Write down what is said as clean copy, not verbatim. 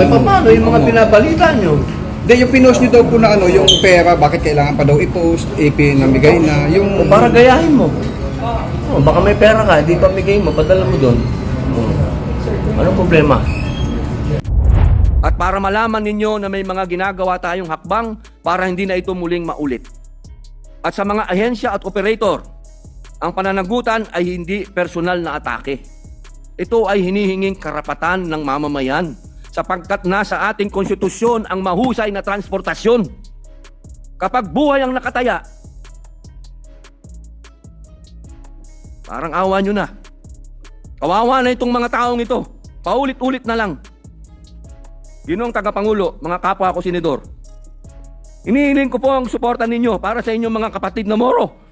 paano yung mga binabalita nyo? Hindi, yung pinost nyo daw po na ano, yung pera, bakit kailangan pa daw i-post, pinamigay na, yung... O para gayahin mo. Baka may pera ka, di pa bigay mo, padala mo doon. Anong problema? At para malaman ninyo na may mga ginagawa tayong hakbang para hindi na ito muling maulit. At sa mga ahensya at operator, ang pananagutan ay hindi personal na atake. Ito ay hinihinging karapatan ng mamamayan sapagkat nasa ating konstitusyon ang mahusay na transportasyon. Kapag buhay ang nakataya, parang awa nyo na. Kawawa na itong mga taong ito. Paulit-ulit na lang. Ginoong tagapangulo, mga kapwa ko senador, inihiling ko po ang suporta ninyo para sa inyong mga kapatid na Moro